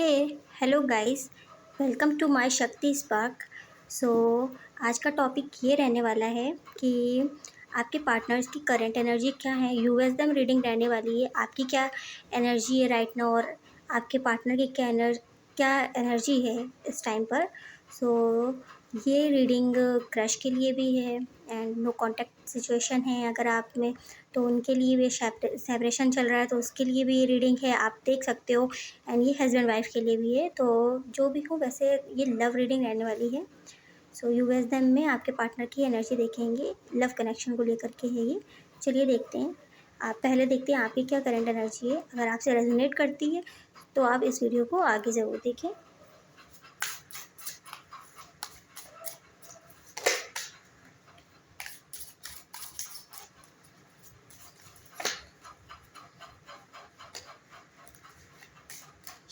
Hey hello guys, welcome to my Shakti spark. So आज का topic ये रहने वाला है कि आपके पार्टनर्स की करंट एनर्जी क्या है। यूएसडम रीडिंग रहने वाली है, आपकी क्या एनर्जी है राइट नाउ और आपके पार्टनर की क्या एनर्जी है इस टाइम पर। सो ये रीडिंग क्रश के लिए भी है एंड नो कांटेक्ट सिचुएशन है अगर आप में, तो उनके लिए भी सेपरेशन चल रहा है तो उसके लिए भी ये रीडिंग है, आप देख सकते हो। एंड ये हस्बैंड वाइफ के लिए भी है, तो जो भी हो वैसे ये लव रीडिंग रहने वाली है। सो यूएसडम में आपके पार्टनर की एनर्जी देखेंगे, लव कनेक्शन को लेकर के है ये। चलिए देखते हैं। आप पहले देखते हैं आपकी क्या करंट एनर्जी है। अगर आपसे रेजोनेट करती है तो आप इस वीडियो को आगे ज़रूर देखें।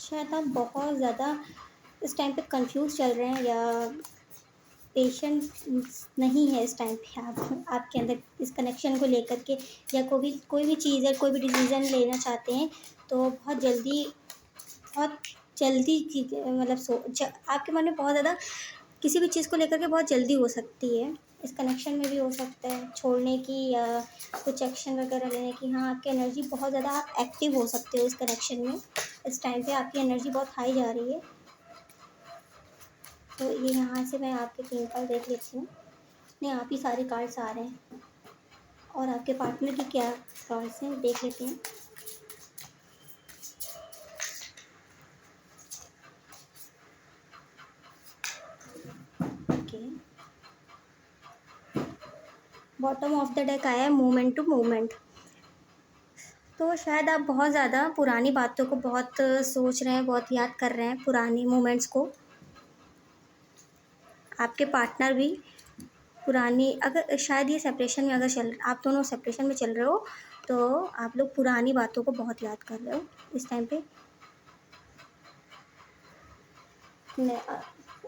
शायद आप बहुत ज़्यादा इस टाइम पे कंफ्यूज चल रहे हैं या पेशेंस नहीं है इस टाइम पे आपके अंदर इस कनेक्शन को लेकर के, या कोई भी चीज़ है, कोई भी डिसीज़न लेना चाहते हैं तो बहुत जल्दी मतलब आपके मन में बहुत ज़्यादा किसी भी चीज़ को लेकर के बहुत जल्दी हो सकती है। इस कनेक्शन में भी हो सकता है छोड़ने की या कुछ एक्शन वगैरह लेने की। हाँ, आपकी एनर्जी बहुत ज़्यादा, आप एक्टिव हो सकते हो इस कनेक्शन में। इस टाइम पे आपकी एनर्जी बहुत हाई जा रही है। तो ये यहाँ से मैं आपके 3 कार्ड देख लेती हूँ। नहीं, आप ही सारे कार्ड्स आ रहे हैं और आपके पार्टनर की क्या कार्ड्स हैं देख लेते हैं। Okay, bottom of the deck आया है मूवमेंट टू मूवमेंट। तो शायद आप बहुत ज़्यादा पुरानी बातों को बहुत सोच रहे हैं, बहुत याद कर रहे हैं पुरानी मोमेंट्स को। आपके पार्टनर भी पुरानी, अगर शायद ये सेपरेशन में अगर आप दोनों सेपरेशन में चल रहे हो तो आप लोग पुरानी बातों को बहुत याद कर रहे हो इस टाइम पे।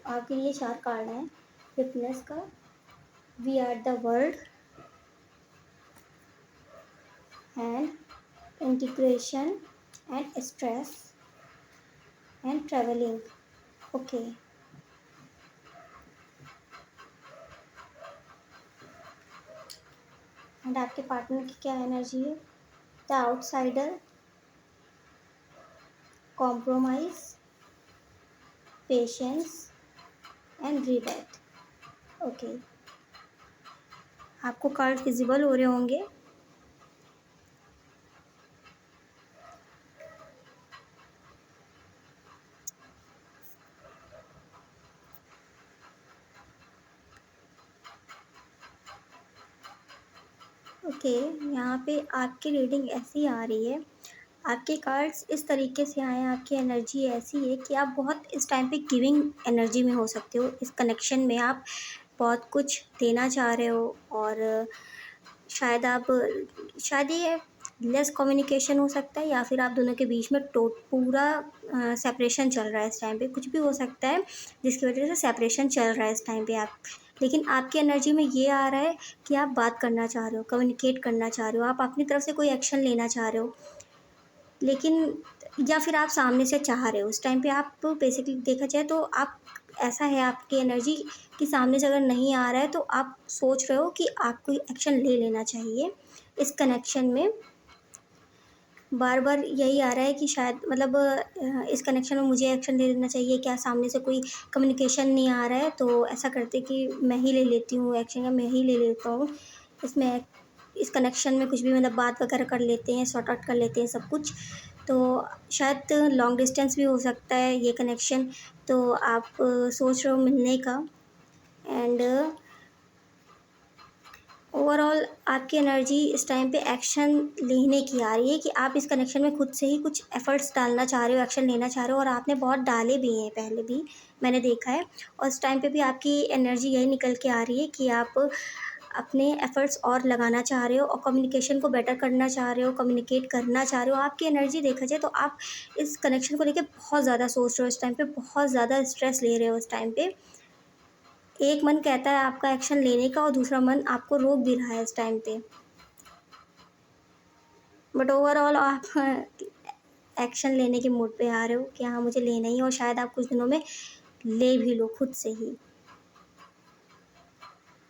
आपके लिए 4 कार्ड हैं फिटनेस का, we are the world and integration and stress and travelling. Okay, and आपके पार्टनर की क्या एनर्जी है। The outsider, compromise, patience and rebate. Okay, आपको कार्ड विजिबल हो रहे होंगे। ओके, यहाँ पे आपकी रीडिंग ऐसी आ रही है, आपके कार्ड्स इस तरीके से आए हैं, आपकी एनर्जी ऐसी है कि आप बहुत इस टाइम पे गिविंग एनर्जी में हो सकते हो। इस कनेक्शन में आप बहुत कुछ देना चाह रहे हो और शायद ये लेस कम्युनिकेशन हो सकता है या फिर आप दोनों के बीच में पूरा सेपरेशन चल रहा है इस टाइम पे। कुछ भी हो सकता है जिसकी वजह से सेपरेशन चल रहा है इस टाइम पे आप, लेकिन आपकी एनर्जी में ये आ रहा है कि आप बात करना चाह रहे हो, कम्युनिकेट करना चाह रहे हो, आप अपनी तरफ से कोई एक्शन लेना चाह रहे हो, लेकिन या फिर आप सामने से चाह रहे हो। उस टाइम पे आप बेसिकली देखा जाए तो आप, ऐसा है आपकी एनर्जी कि सामने से अगर नहीं आ रहा है तो आप सोच रहे हो कि आपको एक्शन ले लेना चाहिए इस कनेक्शन में। बार बार यही आ रहा है कि शायद मतलब इस कनेक्शन में मुझे एक्शन ले लेना चाहिए, क्या सामने से कोई कम्युनिकेशन नहीं आ रहा है तो ऐसा करते कि मैं ही ले लेती हूँ एक्शन, या मैं ही ले लेता हूँ इसमें, इस कनेक्शन में कुछ भी मतलब बात वगैरह कर लेते हैं, सॉर्ट आउट कर लेते हैं सब कुछ। तो शायद लॉन्ग डिस्टेंस भी हो सकता है ये कनेक्शन। तो आप सोच रहे हो मिलने का, एंड ओवरऑल आपकी एनर्जी इस टाइम पे एक्शन लेने की आ रही है कि आप इस कनेक्शन में खुद से ही कुछ एफर्ट्स डालना चाह रहे हो, एक्शन लेना चाह रहे हो, और आपने बहुत डाले भी हैं पहले भी, मैंने देखा है। और इस टाइम पे भी आपकी एनर्जी यही निकल के आ रही है कि आप अपने एफर्ट्स और लगाना चाह रहे हो और कम्युनिकेशन को बेटर करना चाह रहे हो, कम्युनिकेट करना चाह रहे हो। आपकी एनर्जी देखा जाए तो आप इस कनेक्शन को लेकर बहुत ज़्यादा सोच रहे हो इस टाइम पे, बहुत ज़्यादा स्ट्रेस ले रहे हो इस टाइम पे। एक मन कहता है आपका एक्शन लेने का और दूसरा मन आपको रोक भी रहा है इस टाइम पे, बट ओवरऑल आप एक्शन लेने के मूड पे आ रहे हो कि हाँ मुझे लेना ही है, और शायद आप कुछ दिनों में ले भी लो खुद से ही।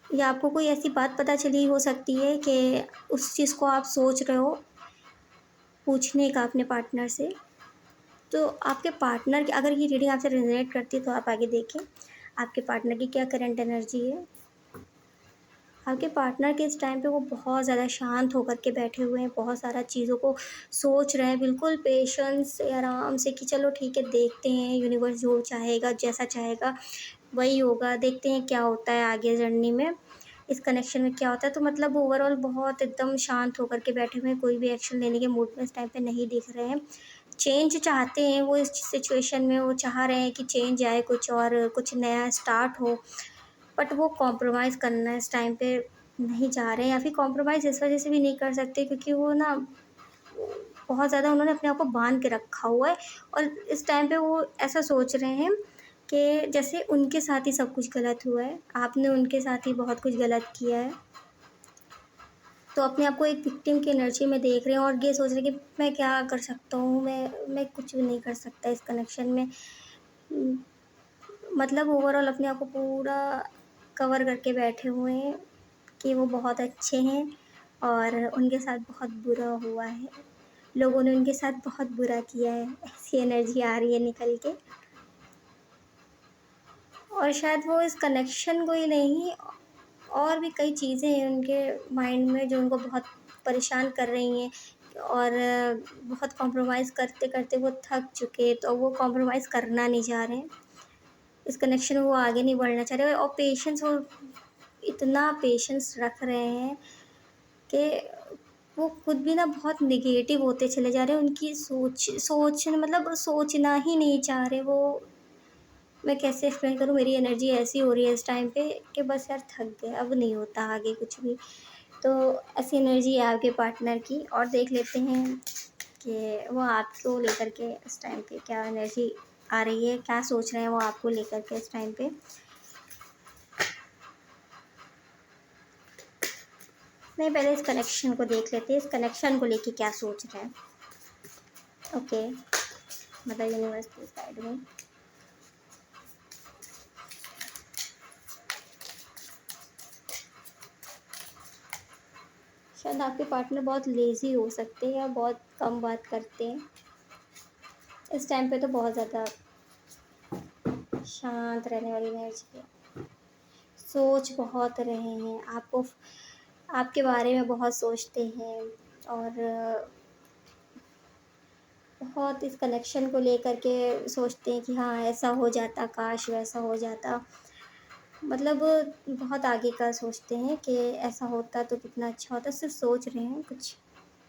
या आपको कोई ऐसी बात पता चली हो सकती है कि उस चीज़ को आप सोच रहे हो पूछने का अपने पार्टनर से। तो आपके पार्टनर की अगर ये रीडिंग आपसे रेजोनेट करती है तो आप आगे देखें आपके पार्टनर की क्या करंट एनर्जी है। आपके पार्टनर के इस टाइम पे वो बहुत ज़्यादा शांत होकर के बैठे हुए हैं, बहुत सारा चीज़ों को सोच रहे हैं, बिल्कुल पेशेंस से आराम से कि चलो ठीक है देखते हैं, यूनिवर्स जो चाहेगा जैसा चाहेगा वही होगा, देखते हैं क्या होता है आगे जर्नी में, इस कनेक्शन में क्या होता है। तो मतलब ओवरऑल बहुत एकदम शांत होकर के बैठे हुए हैं, कोई भी एक्शन लेने के मूड में इस टाइम पे नहीं दिख रहे हैं। चेंज चाहते हैं वो, इस सिचुएशन में वो चाह रहे हैं कि चेंज आए, कुछ और कुछ नया स्टार्ट हो, बट वो कॉम्प्रोमाइज़ करना इस टाइम पे नहीं चाह रहे हैं, या फिर कॉम्प्रोमाइज़ इस वजह से भी नहीं कर सकते क्योंकि वो ना बहुत ज़्यादा उन्होंने अपने आप को बांध के रखा हुआ है, और इस टाइम पे वो ऐसा सोच रहे हैं कि जैसे उनके साथ ही सब कुछ गलत हुआ है, आपने उनके साथ ही बहुत कुछ गलत किया है। तो अपने आप को एक विक्टिम की एनर्जी में देख रहे हैं और ये सोच रहे हैं कि मैं क्या कर सकता हूँ, मैं कुछ भी नहीं कर सकता इस कनेक्शन में। उम, मतलब ओवरऑल अपने आप को पूरा कवर करके बैठे हुए हैं कि वो बहुत अच्छे हैं और उनके साथ बहुत बुरा हुआ है। लोगों ने उनके साथ बहुत बुरा किया है, ऐसी एनर्जी आ रही है निकल के। और शायद वो इस कनेक्शन को ही नहीं, और भी कई चीज़ें हैं उनके माइंड में जो उनको बहुत परेशान कर रही हैं, और बहुत कॉम्प्रोमाइज़ करते-करते वो थक चुके, तो वो कॉम्प्रोमाइज़ करना नहीं चाह रहे हैं। इस कनेक्शन में वो आगे नहीं बढ़ना चाह रहे, और पेशेंस वो इतना पेशेंस रख रहे हैं कि वो खुद भी ना बहुत नेगेटिव होते चले जा रहे हैं। उनकी सोच मतलब सोचना ही नहीं चाह रहे वो। मैं कैसे एक्सप्लेन करूँ, मेरी एनर्जी ऐसी हो रही है इस टाइम पे कि बस यार थक गए, अब नहीं होता आगे कुछ भी। तो ऐसी एनर्जी है आपके पार्टनर की, और देख लेते हैं कि वो आपको लेकर के इस टाइम पे क्या एनर्जी आ रही है, क्या सोच रहे हैं वो आपको लेकर के इस टाइम पे। नहीं, पहले इस कनेक्शन को देख लेते हैं, इस कनेक्शन को लेके क्या सोच रहे हैं। ओके, मतलब यूनिवर्स की साइड में शायद आपके पार्टनर बहुत लेज़ी हो सकते हैं या बहुत कम बात करते हैं। इस टाइम पे तो बहुत ज़्यादा शांत रहने वाली एनर्जी है। सोच बहुत रहे हैं, आपके बारे में बहुत सोचते हैं, और बहुत इस कनेक्शन को लेकर के सोचते हैं कि हाँ ऐसा हो जाता, काश वैसा हो जाता। मतलब बहुत आगे का सोचते हैं कि ऐसा होता तो कितना अच्छा होता, सिर्फ सोच रहे हैं, कुछ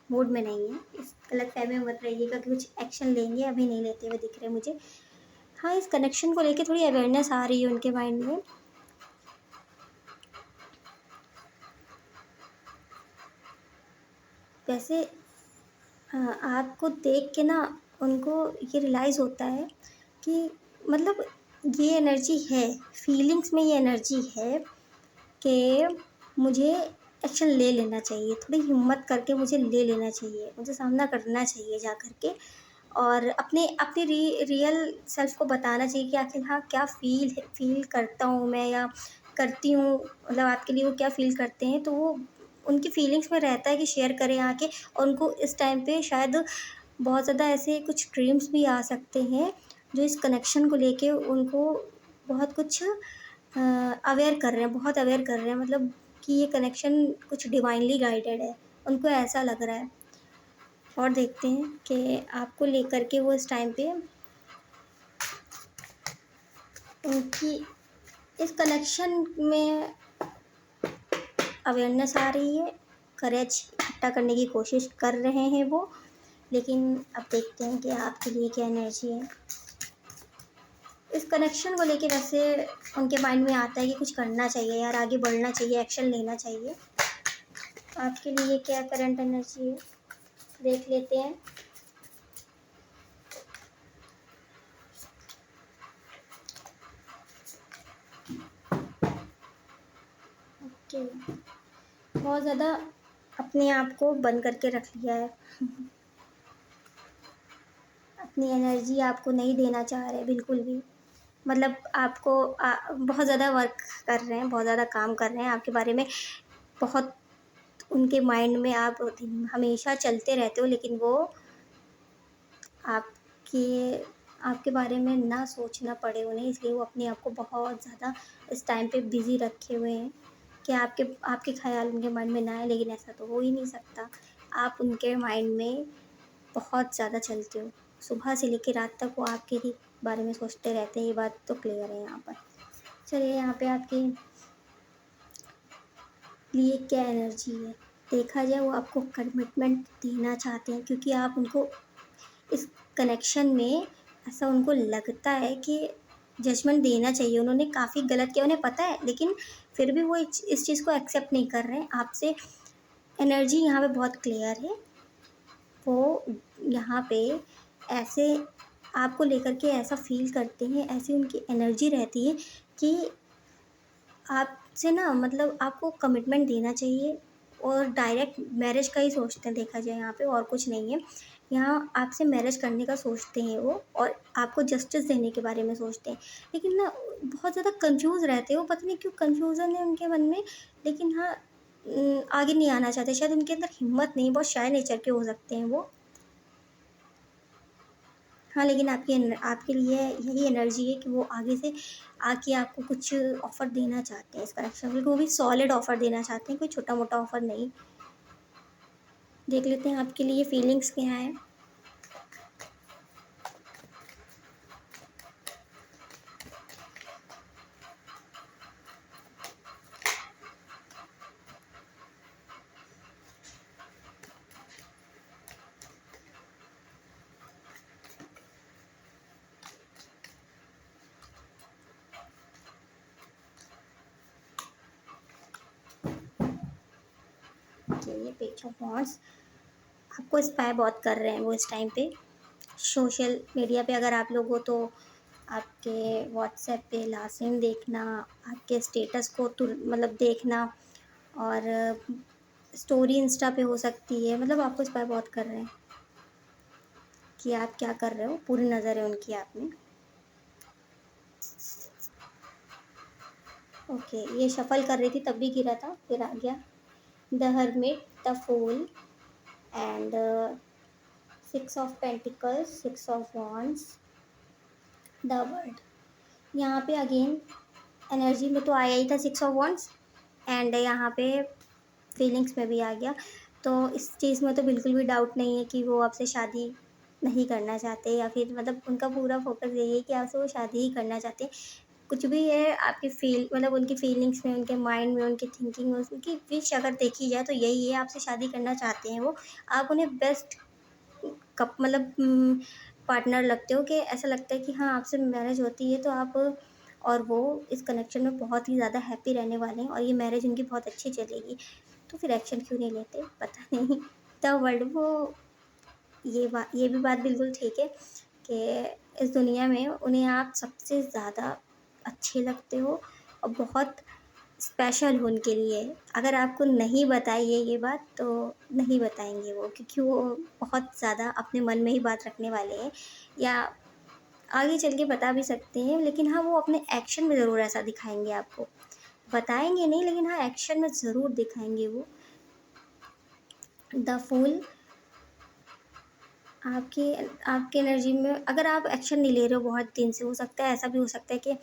मूड में नहीं है। इस गलतफ़हमी में मत रहिएगा कि कुछ एक्शन लेंगे, अभी नहीं लेते हुए दिख रहे मुझे। हाँ, इस कनेक्शन को लेके थोड़ी अवेयरनेस आ रही है उनके माइंड में। वैसे आपको देख के ना उनको ये रियलाइज़ होता है कि मतलब ये एनर्जी है, फीलिंग्स में ये एनर्जी है कि मुझे एक्शन ले लेना चाहिए, थोड़ी हिम्मत करके मुझे ले लेना चाहिए, मुझे सामना करना चाहिए जा कर के, और अपने अपने रियल सेल्फ को बताना चाहिए कि आखिर हाँ क्या फ़ील करता हूँ मैं, या करती हूँ, मतलब आपके लिए वो क्या फ़ील करते हैं। तो वो उनकी फीलिंग्स में रहता है कि शेयर करें आके, और उनको इस टाइम पे शायद बहुत ज़्यादा ऐसे कुछ ड्रीम्स भी आ सकते हैं जो इस कनेक्शन को लेके उनको बहुत कुछ अवेयर कर रहे हैं, बहुत अवेयर कर रहे हैं, मतलब कि ये कनेक्शन कुछ डिवाइनली गाइडेड है, उनको ऐसा लग रहा है। और देखते हैं कि आपको लेकर के वो इस टाइम पे उनकी इस कनेक्शन में अवेयरनेस आ रही है, करेज इकट्ठा करने की कोशिश कर रहे हैं वो, लेकिन अब देखते हैं कि आपके लिए क्या एनर्जी है। इस कनेक्शन को लेके वैसे उनके माइंड में आता है कि कुछ करना चाहिए यार, आगे बढ़ना चाहिए, एक्शन लेना चाहिए। आपके लिए क्या करंट एनर्जी है, देख लेते हैं। ओके, बहुत ज़्यादा अपने आप को बंद करके रख लिया है। अपनी एनर्जी आपको नहीं देना चाह रहे बिल्कुल भी। मतलब आपको बहुत ज़्यादा वर्क कर रहे हैं, बहुत ज़्यादा काम कर रहे हैं आपके बारे में, बहुत उनके माइंड में आप हमेशा चलते रहते हो, लेकिन वो आपके आपके बारे में ना सोचना पड़े उन्हें, इसलिए वो अपने आप को बहुत ज़्यादा इस टाइम पे बिज़ी रखे हुए हैं कि आपके आपके ख़्याल उनके माइंड में ना आए, लेकिन ऐसा तो हो ही नहीं सकता। आप उनके माइंड में बहुत ज़्यादा चलते हो। सुबह से लेके रात तक वो आपके ही बारे में सोचते रहते हैं, ये बात तो क्लियर है यहाँ पर। चलिए यहाँ पे आपके लिए क्या एनर्जी है? देखा जाए वो आपको कमिटमेंट देना चाहते हैं, क्योंकि आप उनको इस कनेक्शन में ऐसा उनको लगता है कि जजमेंट देना चाहिए, उन्होंने काफ़ी गलत किया उन्हें पता है, लेकिन फिर भी वो इस चीज़ को एक्सेप्ट नहीं कर रहे हैं आपसे। एनर्जी यहाँ पे बहुत क्लियर है। वो यहाँ पे ऐसे आपको लेकर के ऐसा फील करते हैं, ऐसी उनकी एनर्जी रहती है कि आपसे ना मतलब आपको कमिटमेंट देना चाहिए, और डायरेक्ट मैरिज का ही सोचते हैं देखा जाए यहाँ पे, और कुछ नहीं है। यहाँ आपसे मैरिज करने का सोचते हैं वो, और आपको जस्टिस देने के बारे में सोचते हैं। लेकिन ना बहुत ज़्यादा कंफ्यूज रहते हो, पता नहीं क्यों कन्फ्यूज़न है उनके मन में। लेकिन हाँ आगे नहीं आना चाहते, शायद उनके अंदर हिम्मत नहीं, बहुत शाय नेचर के हो सकते हैं वो। हाँ, लेकिन आपके लिए यही एनर्जी है कि वो आगे से आके आपको कुछ ऑफ़र देना चाहते हैं इस कनेक्शन में, वो भी सॉलिड ऑफ़र देना चाहते हैं, कोई छोटा-मोटा ऑफ़र नहीं। देख लेते हैं आपके लिए फीलिंग्स क्या हैं। ये पेज ऑफ वॉन्ड्स आपको इंस्पायर बहुत कर रहे हैं वो इस टाइम पे। सोशल मीडिया पे अगर आप लोग हो तो आपके व्हाट्सएप पे लास्ट सीन देखना, आपके स्टेटस को मतलब देखना, और स्टोरी इंस्टा पे हो सकती है, मतलब आपको इंस्पायर बहुत कर रहे हैं कि आप क्या कर रहे हो, पूरी नज़र है उनकी आप में। ओके, ये शफल कर रही थी तब भी गिरा था, फिर आ गया। The hermit, the fool, and six of pentacles, six of wands, the world. यहाँ पे अगेन एनर्जी में तो आया ही था सिक्स ऑफ वॉन्ड्स, एंड यहाँ पे फीलिंग्स में भी आ गया। तो इस चीज़ में तो बिल्कुल भी डाउट नहीं है कि वो आपसे शादी नहीं करना चाहते, या फिर मतलब उनका पूरा फोकस यही है कि आपसे वो शादी ही करना चाहते हैं। कुछ भी है आपकी मतलब उनकी फीलिंग्स में, उनके माइंड में, उनकी थिंकिंग में, उनकी विश अगर देखी जाए तो यही है, आपसे शादी करना चाहते हैं वो। आप उन्हें बेस्ट कप मतलब पार्टनर लगते हो, कि ऐसा लगता है कि हाँ आपसे मैरिज होती है तो आप और वो इस कनेक्शन में बहुत ही ज़्यादा हैप्पी रहने वाले हैं, और ये मैरिज उनकी बहुत अच्छी चलेगी। तो फिर एक्शन क्यों नहीं लेते पता नहीं। द वर्ल्ड, वो ये भी बात बिल्कुल ठीक है कि इस दुनिया में उन्हें आप सबसे ज़्यादा अच्छे लगते हो, और बहुत स्पेशल हो उनके लिए। अगर आपको नहीं बताई है ये बात तो नहीं बताएँगे वो, क्योंकि वो बहुत ज़्यादा अपने मन में ही बात रखने वाले हैं, या आगे चल के बता भी सकते हैं, लेकिन हाँ, वो अपने एक्शन में ज़रूर ऐसा दिखाएँगे आपको। बताएँगे नहीं, लेकिन हाँ, एक्शन में ज़रूर दिखाएँगे वो। द फूल, आपकी आपकी एनर्जी में अगर आप एक्शन नहीं ले रहे हो बहुत दिन से, हो सकता है ऐसा भी हो सकता है कि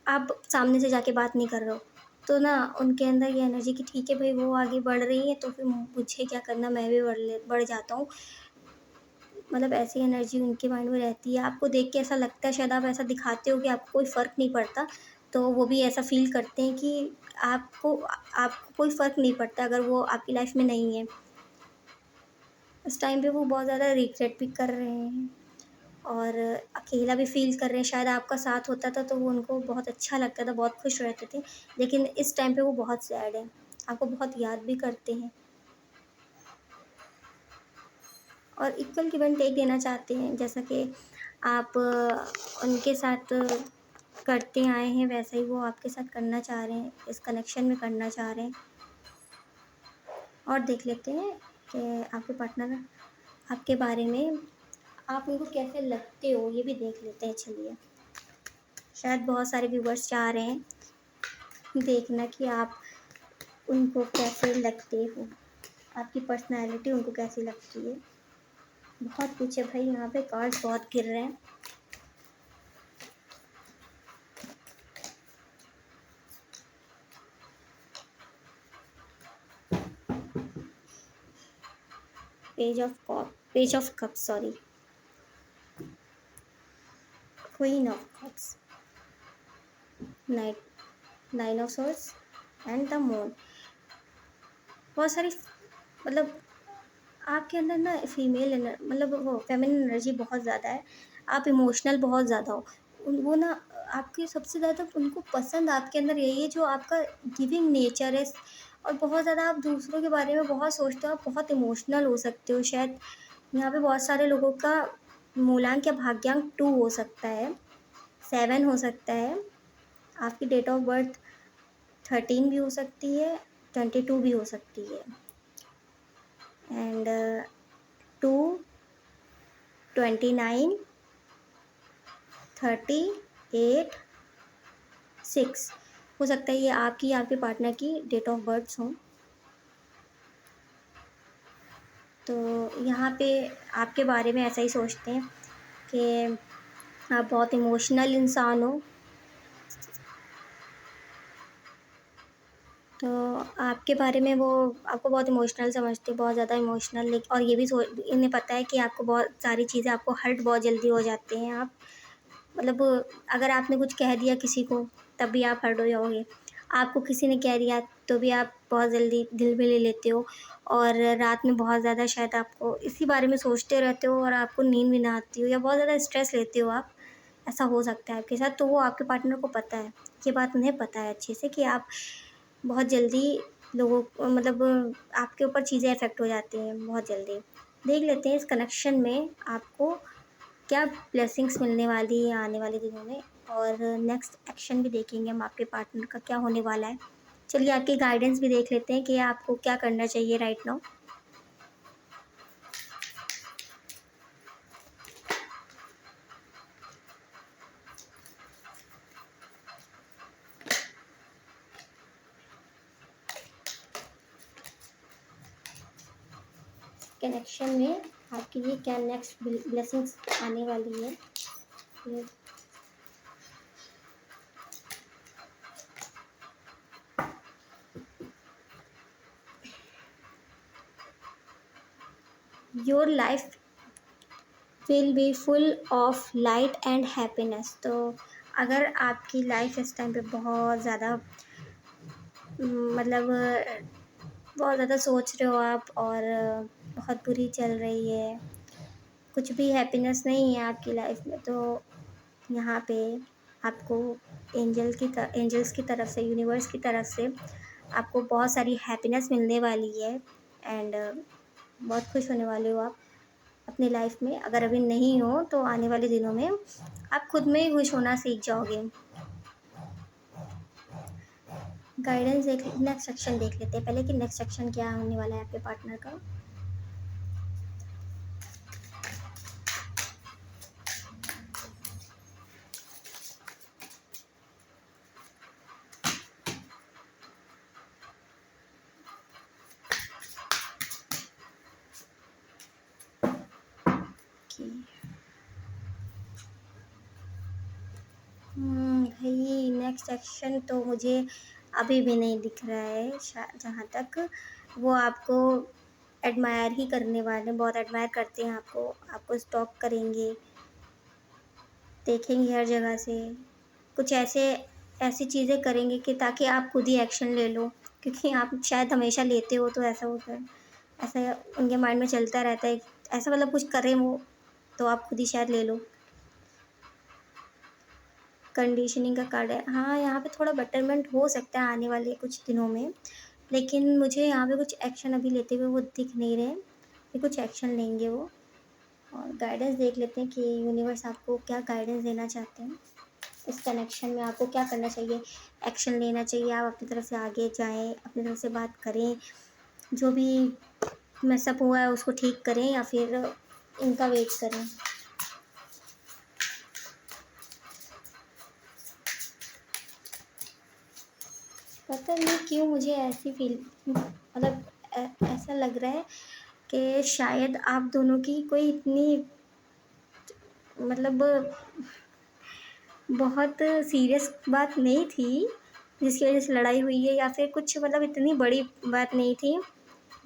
आप सामने से जाके बात नहीं कर रहे हो, तो ना उनके अंदर ये एनर्जी कि ठीक है भाई वो आगे बढ़ रही है तो फिर मुझे क्या करना, मैं भी बढ़ जाता हूँ। मतलब ऐसी एनर्जी उनके माइंड में रहती है, आपको देख के ऐसा लगता है, शायद आप ऐसा दिखाते हो कि आपको कोई फ़र्क नहीं पड़ता, तो वो भी ऐसा फ़ील करते हैं कि आपको कोई फ़र्क नहीं पड़ता अगर वो आपकी लाइफ में नहीं है। उस टाइम पे वो बहुत ज़्यादा रिग्रेट भी कर रहे हैं, और अकेला भी फ़ील कर रहे हैं। शायद आपका साथ होता था तो वो उनको बहुत अच्छा लगता था, बहुत खुश रहते थे। लेकिन इस टाइम पे वो बहुत सैड हैं, आपको बहुत याद भी करते हैं, और इक्वल गिव एंड टेक देना चाहते हैं। जैसा कि आप उनके साथ करते आए हैं, वैसा ही वो आपके साथ करना चाह रहे हैं, इस कनेक्शन में करना चाह रहे हैं। और देख लेते हैं कि आपके पार्टनर आपके बारे में आप उनको कैसे लगते हो ये भी देख लेते हैं। चलिए, शायद बहुत सारे व्यूवर्स चाह रहे हैं देखना कि आप उनको कैसे लगते हो, आपकी पर्सनैलिटी उनको कैसी लगती है। बहुत कुछ है भाई, यहाँ पे कार्ड्स बहुत गिर रहे हैं। Page of cup, sorry, queen of cups, nine of source and the moon. बहुत सारी, मतलब आपके अंदर ना फीमेल मतलब वो फेमिनिन एनर्जी बहुत ज़्यादा है। आप इमोशनल बहुत ज़्यादा हो। वो ना आपकी सबसे ज़्यादा उनको पसंद आपके अंदर यही है जो आपका गिविंग नेचर है। और बहुत ज़्यादा आप दूसरों के बारे में बहुत सोचते हो, आप बहुत इमोशनल हो सकते हो। शायद यहाँ पे बहुत सारे लोगों का मूलांक या भाग्यांक 2 हो सकता है, 7 हो सकता है। आपकी डेट ऑफ बर्थ 13 भी हो सकती है, 22 भी हो सकती है, एंड 2, 29, 38, 6 हो सकता है। ये आपकी आपके पार्टनर की डेट ऑफ बर्थ हो। तो यहाँ पे आपके बारे में ऐसा ही सोचते हैं कि आप बहुत इमोशनल इंसान हो। तो आपके बारे में वो आपको बहुत इमोशनल समझते हैं, बहुत ज़्यादा इमोशनल। और ये भी इन्हें पता है कि आपको बहुत सारी चीज़ें, आपको हर्ट बहुत जल्दी हो जाते हैं। आप मतलब अगर आपने कुछ कह दिया किसी को तब भी आप हर्ट हो जाओगे। आपको किसी ने कह दिया तो भी आप बहुत जल्दी दिल में ले लेते हो। और रात में बहुत ज़्यादा शायद आपको इसी बारे में सोचते रहते हो और आपको नींद भी ना आती हो, या बहुत ज़्यादा स्ट्रेस लेते हो आप। ऐसा हो सकता है आपके साथ। तो वो आपके पार्टनर को पता है, ये बात उन्हें पता है अच्छे से कि आप बहुत जल्दी लोगों मतलब आपके ऊपर चीज़ें इफ़ेक्ट हो जाती हैं बहुत जल्दी। देख लेते हैं इस कनेक्शन में आपको क्या ब्लेसिंग्स मिलने वाली है आने वाले दिनों में, और नेक्स्ट एक्शन भी देखेंगे हम आपके पार्टनर का क्या होने वाला है। चलिए आपकी गाइडेंस भी देख लेते हैं कि आपको क्या करना चाहिए राइट नाउ। कनेक्शन में आपके लिए क्या नेक्स्ट ब्लेसिंग्स आने वाली है। Your life will be full of light and happiness. तो अगर आपकी लाइफ इस टाइम पे बहुत ज़्यादा मतलब बहुत ज़्यादा सोच रहे हो आप, और बहुत बुरी चल रही है, कुछ भी हैप्पीनेस नहीं है आपकी लाइफ में, तो यहाँ पे आपको एंजल्स की तरफ से, यूनिवर्स की तरफ से आपको बहुत सारी हैप्पीनेस मिलने वाली है। एंड बहुत खुश होने वाले हो आप अपनी लाइफ में। अगर अभी नहीं हो तो आने वाले दिनों में आप खुद में ही खुश होना सीख जाओगे। गाइडेंस देख, नेक्स्ट सेक्शन देख लेते हैं पहले कि नेक्स्ट सेक्शन क्या होने वाला है आपके पार्टनर का। भाई नेक्स्ट सेक्शन तो मुझे अभी भी नहीं दिख रहा है। जहाँ तक वो आपको एडमायर ही करने वाले, बहुत एडमायर करते हैं आपको, आपको स्टॉक करेंगे, देखेंगे हर जगह से। कुछ ऐसी चीज़ें करेंगे कि ताकि आप खुद ही एक्शन ले लो, क्योंकि आप शायद हमेशा लेते हो तो ऐसा होता है। ऐसा उनके माइंड में चलता रहता है, ऐसा मतलब कुछ करें वो तो आप खुद ही शायद ले लो। कंडीशनिंग का कार्ड है, हाँ यहाँ पे थोड़ा बेटरमेंट हो सकता है आने वाले कुछ दिनों में, लेकिन मुझे यहाँ पे कुछ एक्शन अभी लेते हुए वो दिख नहीं रहे कि कुछ एक्शन लेंगे वो। और गाइडेंस देख लेते हैं कि यूनिवर्स आपको क्या गाइडेंस देना चाहते हैं इस कनेक्शन में। आपको क्या करना चाहिए, एक्शन लेना चाहिए, आप अपनी तरफ से आगे जाएं, अपनी तरफ से बात करें, जो भी मैसअप हुआ है उसको ठीक करें, या फिर इनका वेट करें। पता नहीं क्यों मुझे ऐसी फील मतलब ऐसा लग रहा है कि शायद आप दोनों की कोई इतनी मतलब बहुत सीरियस बात नहीं थी जिसकी वजह से लड़ाई हुई है, या फिर कुछ मतलब इतनी बड़ी बात नहीं थी,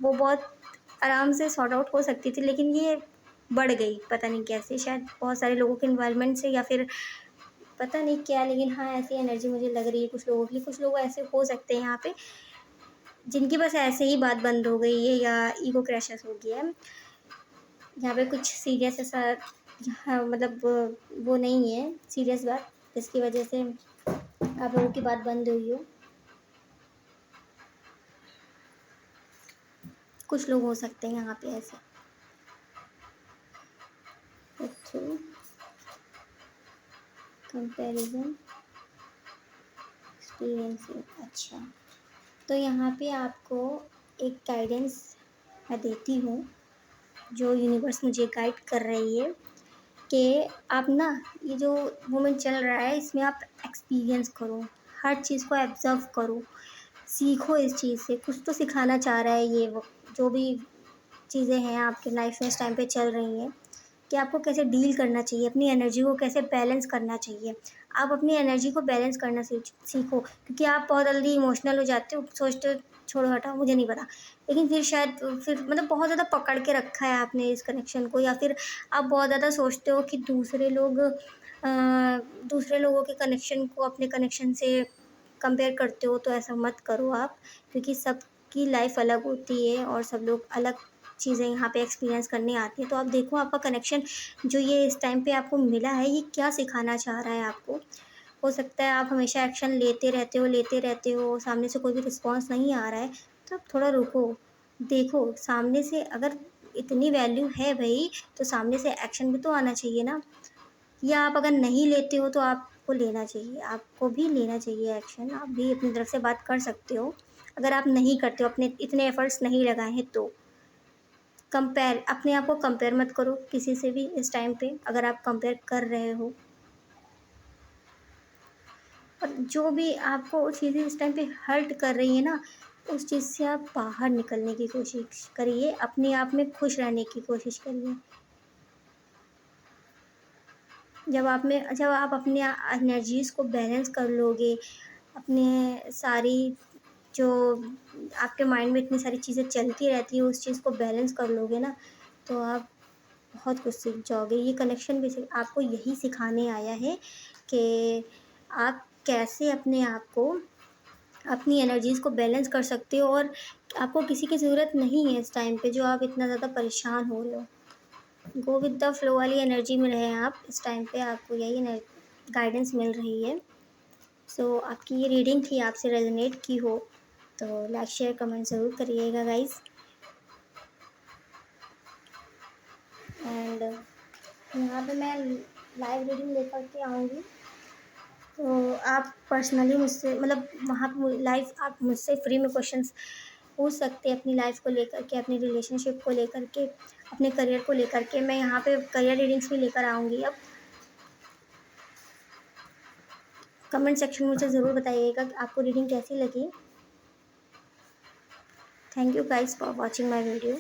वो बहुत आराम से सॉर्ट आउट हो सकती थी, लेकिन ये बढ़ गई पता नहीं कैसे, शायद बहुत सारे लोगों के इन्वॉल्वमेंट से या फिर पता नहीं क्या, लेकिन हाँ ऐसी एनर्जी मुझे लग रही है कुछ लोगों की। कुछ लोग ऐसे हो सकते हैं यहाँ पे जिनकी बस ऐसे ही बात बंद हो गई है या ईगो क्रैशेस हो गया है। यहाँ पे कुछ सीरियस ऐसा हाँ मतलब वो नहीं है सीरियस बात जिसकी वजह से आप लोगों की बात बंद हुई हो। कुछ लोग हो सकते हैं यहाँ पे ऐसे। अच्छा, कंपैरिजन एक्सपीरियंसिंग, अच्छा तो यहाँ पे आपको एक गाइडेंस मैं देती हूँ जो यूनिवर्स मुझे गाइड कर रही है कि आप ना ये जो मोमेंट चल रहा है इसमें आप एक्सपीरियंस करो, हर चीज़ को ऑब्जर्व करो, सीखो इस चीज़ से। कुछ तो सिखाना चाह रहा है ये वो जो भी चीज़ें हैं आपके लाइफ में इस टाइम पे चल रही हैं, कि आपको कैसे डील करना चाहिए, अपनी एनर्जी को कैसे बैलेंस करना चाहिए। आप अपनी एनर्जी को बैलेंस करना सीखो, क्योंकि आप बहुत जल्दी इमोशनल हो जाते हो, सोचते हो छोड़ो हटाओ मुझे नहीं पता, लेकिन फिर शायद फिर मतलब बहुत ज़्यादा पकड़ के रखा है आपने इस कनेक्शन को, या फिर आप बहुत ज़्यादा सोचते हो कि दूसरे लोगों के कनेक्शन को अपने कनेक्शन से कंपेयर करते हो, तो ऐसा मत करो आप, क्योंकि सबकी लाइफ अलग होती है और सब लोग अलग चीज़ें यहाँ पे एक्सपीरियंस करने आती हैं। तो आप देखो आपका कनेक्शन जो ये इस टाइम पे आपको मिला है ये क्या सिखाना चाह रहा है आपको। हो सकता है आप हमेशा एक्शन लेते रहते हो, सामने से कोई भी रिस्पॉन्स नहीं आ रहा है, तो आप थोड़ा रुको, देखो सामने से अगर इतनी वैल्यू है भई, तो सामने से एक्शन भी तो आना चाहिए ना। या आप अगर नहीं लेते हो तो आपको लेना चाहिए, आपको भी लेना चाहिए एक्शन, आप भी अपनी तरफ से बात कर सकते हो। अगर आप नहीं करते हो, अपने इतने एफर्ट्स नहीं लगाए हैं तो। अपने आप को कंपेयर मत करो किसी से भी इस टाइम पे, अगर आप कंपेयर कर रहे हो। और जो भी आपको चीज़ें इस टाइम पे हर्ट कर रही है ना, उस चीज़ से आप बाहर निकलने की कोशिश करिए, अपने आप में खुश रहने की कोशिश करिए। जब आप अपने एनर्जीज़ को बैलेंस कर लोगे, अपने सारी जो आपके माइंड में इतनी सारी चीज़ें चलती रहती है उस चीज़ को बैलेंस कर लोगे ना, तो आप बहुत कुछ सीख जाओगे। ये कनेक्शन भी आपको यही सिखाने आया है कि आप कैसे अपने आप को, अपनी एनर्जीज़ को बैलेंस कर सकते हो, और आपको किसी की ज़रूरत नहीं है इस टाइम पे जो आप इतना ज़्यादा परेशान हो रहे हो। गो विद द फ्लो वाली एनर्जी में रहें आप इस टाइम पे, आपको यही गाइडेंस मिल रही है। सो आपकी ये रीडिंग थी, आपसे रेजोनेट की हो तो लाइक शेयर कमेंट ज़रूर करिएगा गाइज़। एंड यहाँ पे मैं लाइव रीडिंग लेकर के आऊँगी, तो आप पर्सनली मुझसे मतलब वहाँ पे लाइव आप मुझसे फ्री में क्वेश्चंस पूछ सकते हैं अपनी लाइफ को लेकर के, अपनी रिलेशनशिप को लेकर के, अपने करियर को लेकर के। मैं यहाँ पे करियर रीडिंग्स भी लेकर आऊँगी अब। कमेंट सेक्शन में मुझे ज़रूर बताइएगा कि आपको रीडिंग कैसी लगी। Thank you guys for watching my video.